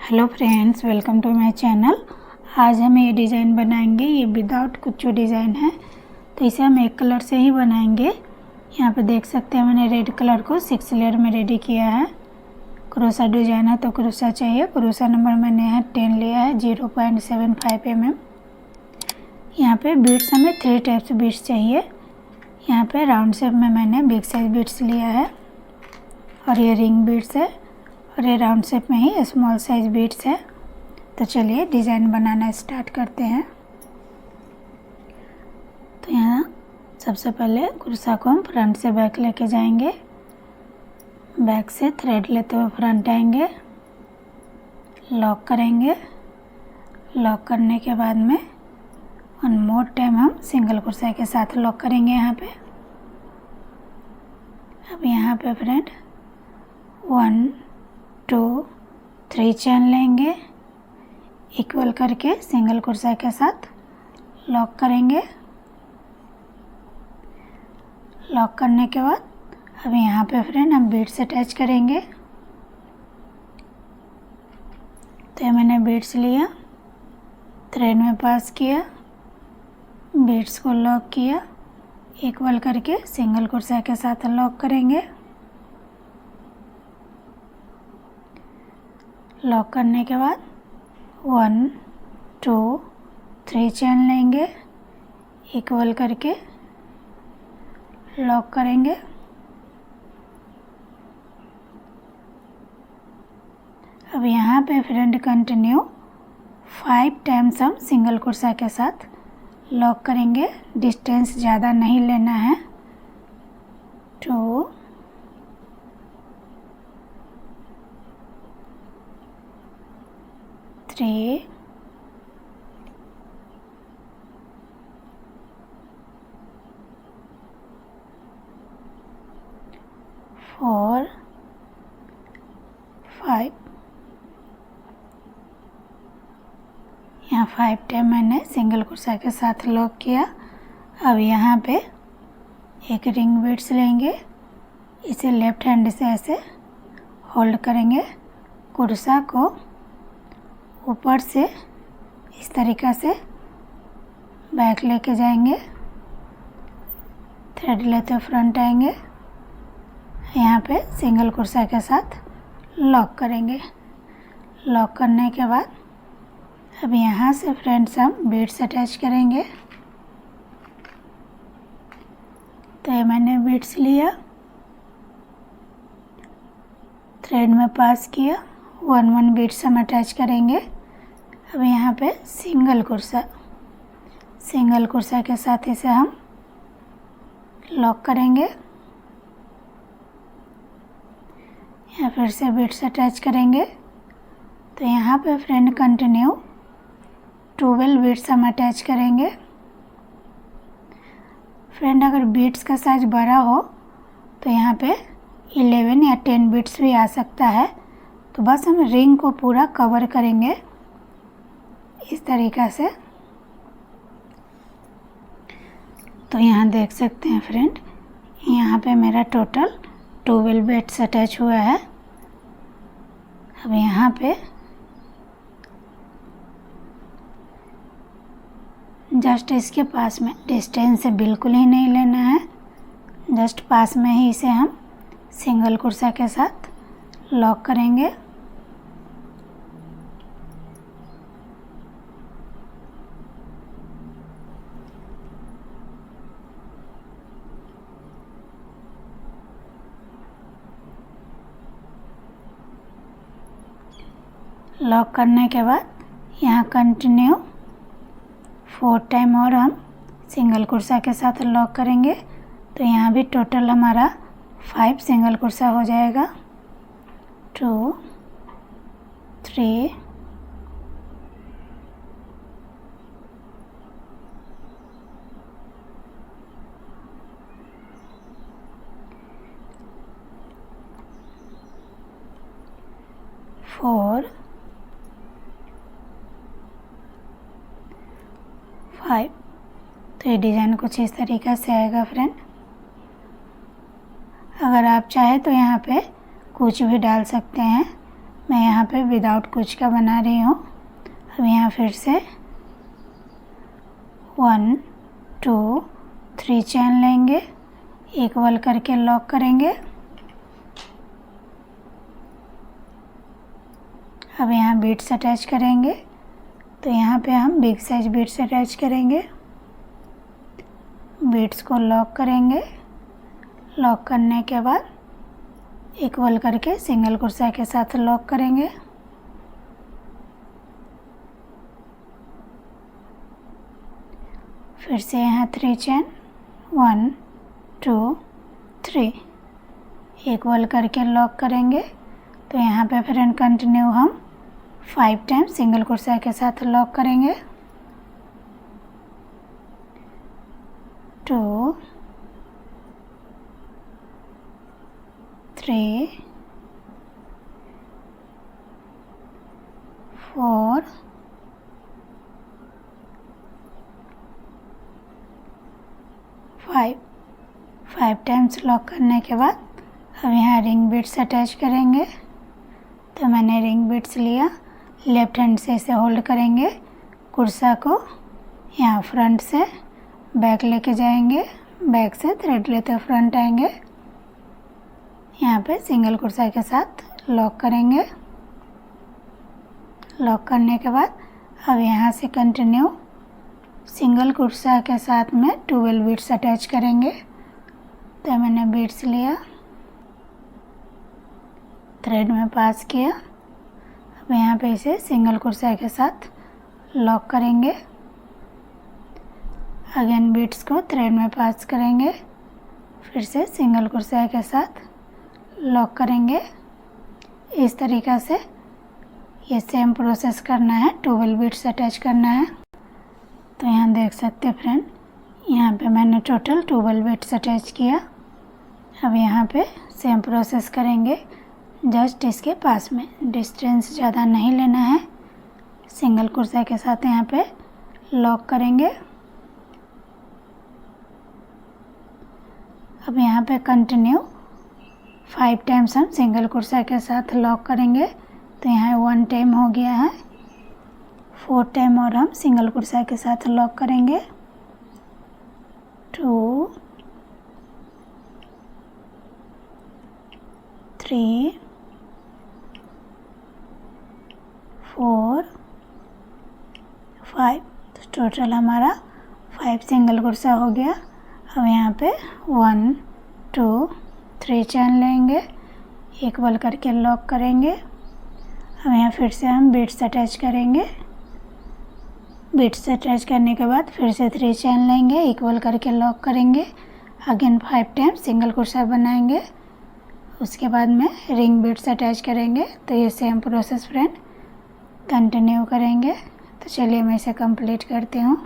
Hello friends, welcome to my channel. आज हम ये डिज़ाइन बनाएंगे। ये विदाउट कुछ डिज़ाइन है, तो इसे हम एक कलर से ही बनाएंगे। यहाँ पे देख सकते हैं मैंने रेड कलर को 6 लेयर में रेडी किया है। क्रोशा डिज़ाइन है तो क्रोशा चाहिए। क्रोशा नंबर मैंने यहाँ 10 लिया है, 0.75 mm। यहाँ पे बीड्स हमें 3 टाइप्स बीड्स चाहिए। यहाँ पे राउंड शेप में मैंने बिग साइज बीड्स लिया है और ये रिंग बीड्स है और ये राउंड शेप में ही स्मॉल साइज बीड्स है। तो चलिए डिज़ाइन बनाना स्टार्ट करते हैं। तो यहाँ सबसे पहले कुर्सा को हम फ्रंट से बैक लेके जाएंगे। बैक से थ्रेड लेते हुए फ्रंट आएंगे, लॉक करेंगे। लॉक करने के बाद में 1 मोर टाइम हम सिंगल कुर्सा के साथ लॉक करेंगे यहाँ पे। अब यहाँ पे फ्रेंड 1 2 3 चेन लेंगे, इक्वल करके सिंगल कुर्सा के साथ लॉक करेंगे। लॉक करने के बाद अब यहाँ पे फ्रेंड हम बीड्स अटैच करेंगे। तो ये मैंने बीड्स लिया, थ्रेड में पास किया, बीड्स को लॉक किया, इक्वल करके सिंगल कुर्सा के साथ लॉक करेंगे। लॉक करने के बाद 1 2 3 चेन लेंगे, इक्वल करके लॉक करेंगे। अब यहाँ पे फ्रेंड कंटिन्यू 5 टाइम्स हम सिंगल कुर्सा के साथ लॉक करेंगे। डिस्टेंस ज़्यादा नहीं लेना है। 2 3 4 5। यहाँ 5 टाइम मैंने सिंगल कुर्सा के साथ लॉक किया। अब यहाँ पे एक रिंग बीड्स लेंगे, इसे लेफ्ट हैंड से ऐसे होल्ड करेंगे। कुर्सा को ऊपर से इस तरीक़ा से बैक लेके जाएंगे, थ्रेड लेते फ्रंट आएंगे, यहाँ पे सिंगल कुर्सा के साथ लॉक करेंगे। लॉक करने के बाद अब यहाँ से फ्रेंड्स हम बीड्स अटैच करेंगे। तो ये मैंने बीड्स लिया, थ्रेड में पास किया, 1 बीड्स हम अटैच करेंगे। अब यहाँ पे सिंगल कुर्सा के साथ इसे हम लॉक करेंगे। यहाँ फिर से बीड्स अटैच करेंगे। तो यहाँ पे फ्रेंड कंटिन्यू 12 बीड्स हम अटैच करेंगे। फ्रेंड अगर बीड्स का साइज बड़ा हो तो यहाँ पे 11 या 10 बीड्स भी आ सकता है। तो बस हम रिंग को पूरा कवर करेंगे इस तरीक़ा से। तो यहाँ देख सकते हैं फ्रेंड, यहाँ पे मेरा टोटल 12 बीड्स अटैच हुआ है। अब यहाँ पे जस्ट इसके पास में, डिस्टेंस से बिल्कुल ही नहीं लेना है, जस्ट पास में ही इसे हम सिंगल कुर्सा के साथ लॉक करेंगे। लॉक करने के बाद यहाँ कंटिन्यू 4 टाइम और हम सिंगल कुर्सा के साथ लॉक करेंगे। तो यहाँ भी टोटल हमारा 5 सिंगल कुर्सा हो जाएगा। 2 3 4 5। तो ये डिज़ाइन कुछ इस तरीक़े से आएगा फ्रेंड। अगर आप चाहे तो यहाँ पे कुछ भी डाल सकते हैं। मैं यहाँ पे विदाउट कुछ का बना रही हूँ। अब यहाँ फिर से 1 2 3 चेन लेंगे, इक्वल करके लॉक करेंगे। अब यहाँ बीट्स अटैच करेंगे, तो यहाँ पे हम बिग साइज बीट्स अटैच करेंगे। बीट्स को लॉक करेंगे, लॉक करने के बाद इक्वल करके सिंगल कुर्सा के साथ लॉक करेंगे। फिर से यहाँ 3 चेन 1 2 3 इक्वल करके लॉक करेंगे। तो यहाँ पे फ्रेंड कंटिन्यू हम 5 टाइम सिंगल कुर्सा के साथ लॉक करेंगे। 2 3 4 5 टाइम्स लॉक करने के बाद अब यहाँ रिंग बीट्स अटैच करेंगे। तो मैंने रिंग बीट्स लिया, लेफ्ट हैंड से इसे होल्ड करेंगे, कुर्सा को यहाँ फ्रंट से बैक लेके जाएंगे, बैक से थ्रेड लेते फ्रंट आएंगे। यहाँ पे सिंगल कुर्सा के साथ लॉक करेंगे। लॉक करने के बाद अब यहाँ से कंटिन्यू सिंगल कुर्सा के साथ में 12 बीट्स अटैच करेंगे। तो मैंने बीट्स लिया, थ्रेड में पास किया। अब यहाँ पे इसे सिंगल कुर्सा के साथ लॉक करेंगे। अगेन बीट्स को थ्रेड में पास करेंगे, फिर से सिंगल कुर्सा के साथ लॉक करेंगे। इस तरीक़ा से ये सेम प्रोसेस करना है, 12 बीट्स अटैच करना है। तो यहाँ देख सकते हैं फ्रेंड, यहाँ पे मैंने टोटल 12 बीट्स अटैच किया। अब यहाँ पे सेम प्रोसेस करेंगे, जस्ट इसके पास में, डिस्टेंस ज़्यादा नहीं लेना है। सिंगल कुर्सा के साथ यहाँ पे लॉक करेंगे। अब यहाँ पे कंटिन्यू 5 टाइम्स हम सिंगल कुर्सा के साथ लॉक करेंगे। तो यहाँ 1 टाइम हो गया है, 4 टाइम और हम सिंगल कुर्सा के साथ लॉक करेंगे। 2 3 4 5, तो टोटल हमारा 5 सिंगल कुर्सा हो गया। अब यहाँ पे 1 2 3 चेन लेंगे, इक्वल करके लॉक करेंगे। अब यहाँ फिर से हम बीट्स अटैच करेंगे। बीट्स अटैच करने के बाद फिर से 3 चेन लेंगे, इक्वल करके लॉक करेंगे। अगेन 5 टाइम सिंगल कुर्सा बनाएंगे, उसके बाद में रिंग बीट्स अटैच करेंगे। तो ये सेम प्रोसेस फ्रेंड कंटिन्यू करेंगे। तो चलिए मैं इसे कंप्लीट करती हूँ।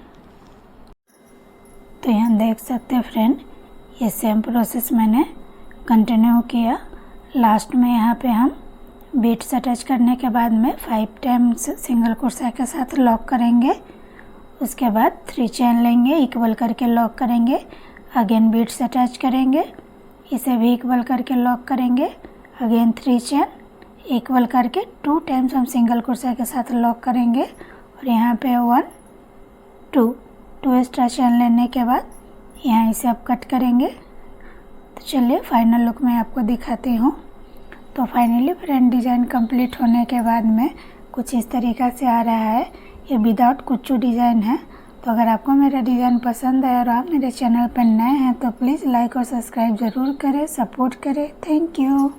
तो यहाँ देख सकते हैं फ्रेंड, ये सेम प्रोसेस मैंने कंटिन्यू किया। लास्ट में यहाँ पे हम बीट्स अटैच करने के बाद में 5 टाइम्स सिंगल कुर्सा के साथ लॉक करेंगे। उसके बाद 3 चेन लेंगे, इक्वल करके लॉक करेंगे। अगेन बीट्स अटैच करेंगे, इसे भी इक्वल करके लॉक करेंगे। अगेन 3 चेन इक्वल करके 2 टाइम्स हम सिंगल कुर्सा के साथ लॉक करेंगे। और यहाँ पे 1 2 एक्स्ट्रा चेन लेने के बाद यहाँ इसे अब कट करेंगे। तो चलिए फाइनल लुक मैं आपको दिखाती हूँ। तो फाइनली फ्रेंड डिज़ाइन कंप्लीट होने के बाद में कुछ इस तरीक़ा से आ रहा है। ये विदाउट कुच्चू डिज़ाइन है। तो अगर आपको मेरा डिज़ाइन पसंद है और आप मेरे चैनल पर नए हैं तो प्लीज़ लाइक और सब्सक्राइब ज़रूर करें, सपोर्ट करें। Thank you.